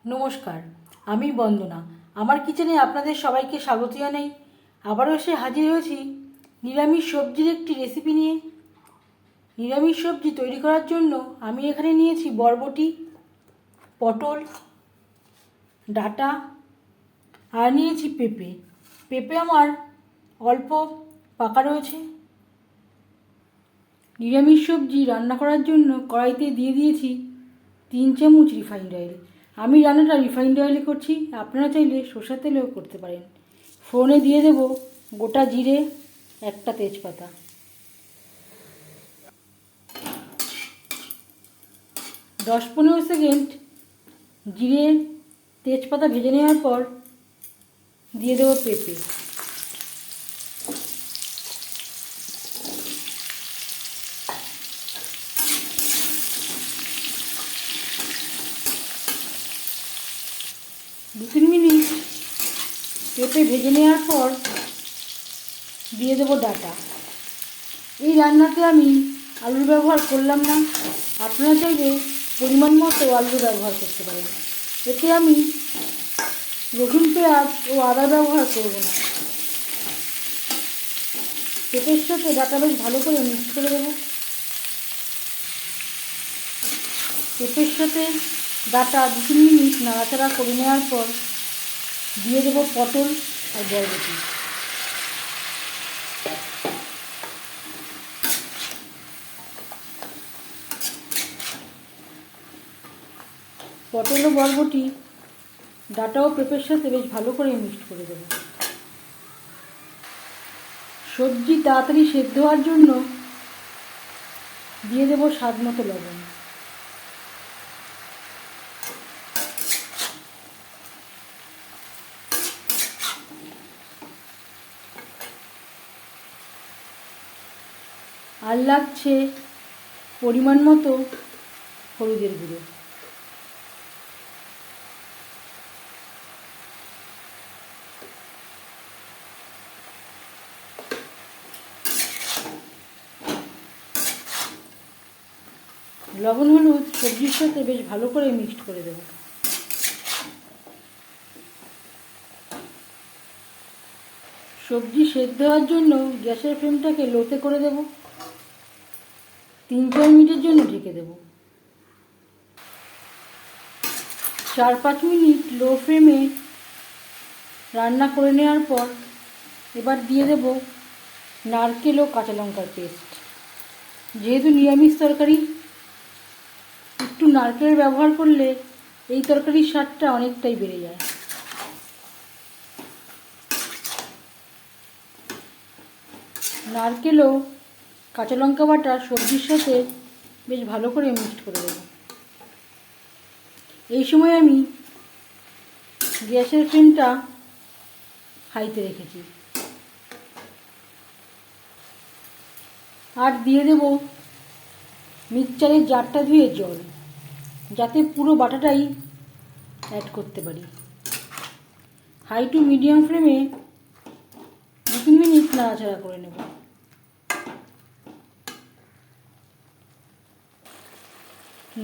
নমস্কার, আমি বন্দনা। আমার কিচেনে আপনাদের সবাইকে স্বাগত জানাই। আবারও এসে হাজির হয়েছি নিরামিষ সবজির একটি রেসিপি নিয়ে। নিরামিষ সবজি তৈরি করার জন্য আমি এখানে নিয়েছি বরবটি, পটল, ডাঁটা আর নিয়েছি পেঁপে। পেঁপে আমার অল্প পাকা রয়েছে। নিরামিষ সবজি রান্না করার জন্য কড়াইতে দিয়ে দিয়েছি 3 চামচ রিফাইন্ড অয়েল। আমি রান্নাটা রিফাইন্ড অয়েলে করছি, আপনারা চাইলে সরষের তেলেও করতে পারেন। ফোড়নে দিয়ে দেব গোটা জিরে, একটা তেজপাতা। 10-15 সেকেন্ড জিরে তেজপাতা ভেজে নেওয়ার পর দিয়ে দেবো পেঁপে। দু 3 মিনিট পেঁপে ভেজে নেওয়ার পর দিয়ে দেবো ডাঁটা। এই রান্নাতে আমি আলুর ব্যবহার করলাম না, আপনারা চাইলে পরিমাণ মতো আলু ব্যবহার করতে পারেন। এতে আমি রসুন, পেঁয়াজ ও আদা ব্যবহার করব না। পেঁপের সাথে ডাঁটা বেশ ভালো করে মিক্স করে দেবো। পেঁপের সাথে ডাঁটা 2-3 মিনিট নাড়াচাড়া করে নেওয়ার পর দিয়ে দেবো পটল আর বরবটি। পটল ও বরবটি ডাঁটা ও পেঁপের সাথে বেশ ভালো করে মিক্সড করে দেবো। সবজি তাড়াতাড়ি সেদ্ধ হওয়ার জন্য দিয়ে দেবো স্বাদ মতো লবণ। আর লাগছে পরিমাণ মতো হলুদের গুঁড়ো। লবণ হলুদ সবজির সাথে বেশ ভালো করে মিক্সড করে দেবো। সবজি সেদ্ধ হওয়ার জন্য গ্যাসের ফ্লেমটাকে লোতে করে দেব। 3-4 মিনিটের জন্য ঢেকে দেব। 4-5 মিনিট লো ফ্লেমে রান্না করে নেওয়ার পর এবার দিয়ে দেব নারকেল ও কাঁচা লঙ্কার পেস্ট। যেহেতু নিরামিষ তরকারি, একটু নারকেল ব্যবহার করলে এই তরকারির স্বাদটা অনেকটাই বেড়ে যায়। নারকেল ও কাঁচা লঙ্কা বাটা সবজির সাথে বেশ ভালো করে মিক্সড করে দেব। এই সময় আমি গ্যাসের ফ্লেমটা হাইতে রেখেছি। আর দিয়ে দেব মিক্সচারের জারটা ধুয়ে জল, যাতে পুরো বাটাটাই অ্যাড করতে পারি। হাই টু মিডিয়াম ফ্লেমে 2-3 মিনিট নাড়াচাড়া করে নেব।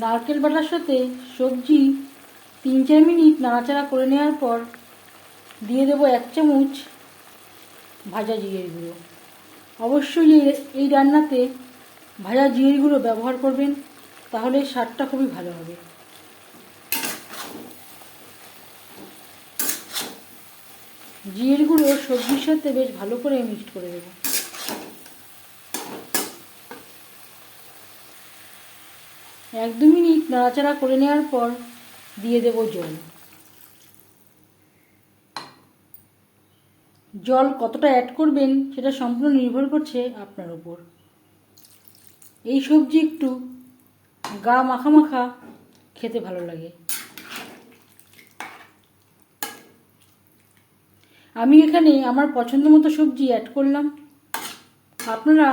নারকেল বাটার সাথে সবজি 3-4 মিনিট নাড়াচাড়া করে নেওয়ার পর দিয়ে দেবো 1 চামচ ভাজা জিরের গুঁড়ো। অবশ্যই এই রান্নাতে ভাজা জিরের গুঁড়ো ব্যবহার করবেন, তাহলে স্বাদটা খুবই ভালো হবে। জিরের গুঁড়ো সবজির সাথে বেশ ভালো করে মিক্সড করে দেবো। 1-2 মিনিট নাড়াচাড়া করে নেওয়ার পর দিয়ে দেব জল। জল কতটা অ্যাড করবেন সেটা সম্পূর্ণ নির্ভর করছে আপনার উপর। এই সবজি একটু গা মাখা মাখা খেতে ভালো লাগে। আমি এখানে আমার পছন্দ মতো সবজি অ্যাড করলাম, আপনারা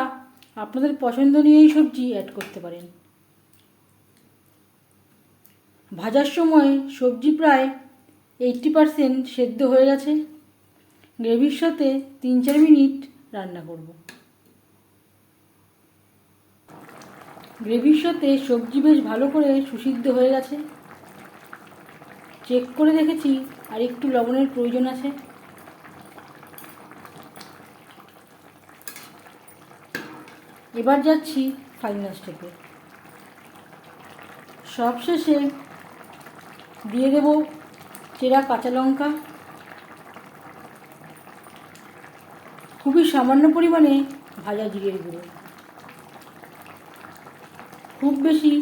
আপনাদের পছন্দ নিয়েই সবজি অ্যাড করতে পারেন। ভাজার সময় সবজি প্রায় 80% সেদ্ধ হয়ে গেছে। গ্রেভির সাথে 3-4 মিনিট রান্না করব। গ্রেভির সাথে সবজি বেশ ভালো করে সুসিদ্ধ হয়ে গেছে। চেক করে দেখেছি আর একটু লবণের প্রয়োজন আছে। এবার যাচ্ছি ফাইনাল স্টেপে। সবশেষে দিয়ে দেব চেরা কাঁচা লঙ্কা, খুবই সামান্য পরিমাণে ভাজা জিরের গুঁড়ো। খুব বেশি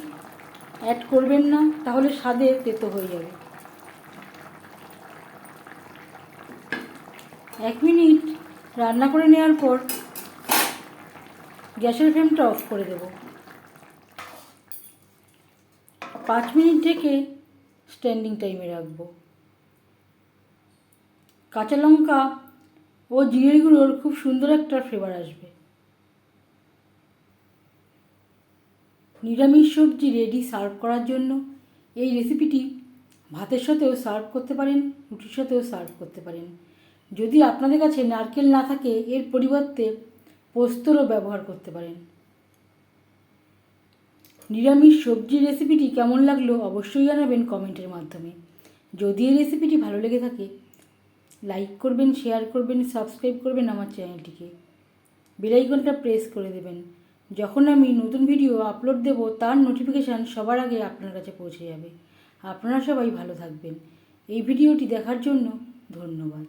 অ্যাড করবেন না, তাহলে স্বাদে তেতো হয়ে যাবে। 1 মিনিট রান্না করে নেওয়ার পর গ্যাসের ফ্লেমটা অফ করে দেব। 5 মিনিট ঢেকে স্ট্যান্ডিং টাইমে রাখবো। কাঁচা লঙ্কা ও জিরের গুঁড়োর খুব সুন্দর একটা ফ্লেভার আসবে। নিরামিষ সবজি রেডি সার্ভ করার জন্য। এই রেসিপিটি ভাতের সাথেও সার্ভ করতে পারেন, রুটির সাথেও সার্ভ করতে পারেন। যদি আপনাদের কাছে নারকেল না থাকে, এর পরিবর্তে পোস্তরও ব্যবহার করতে পারেন। নিরামিষ সবজির রেসিপিটি কেমন লাগলো অবশ্যই জানাবেন কমেন্টের মাধ্যমে। যদি এই রেসিপিটি ভালো লেগে থাকে, লাইক করবেন, শেয়ার করবেন, সাবস্ক্রাইব করবেন আমার চ্যানেলটিকে। বেল আইকনটা প্রেস করে দেবেন। যখন আমি নতুন ভিডিও আপলোড দেব, তার নোটিফিকেশান সবার আগে আপনার কাছে পৌঁছে যাবে। আপনারা সবাই ভালো থাকবেন। এই ভিডিওটি দেখার জন্য ধন্যবাদ।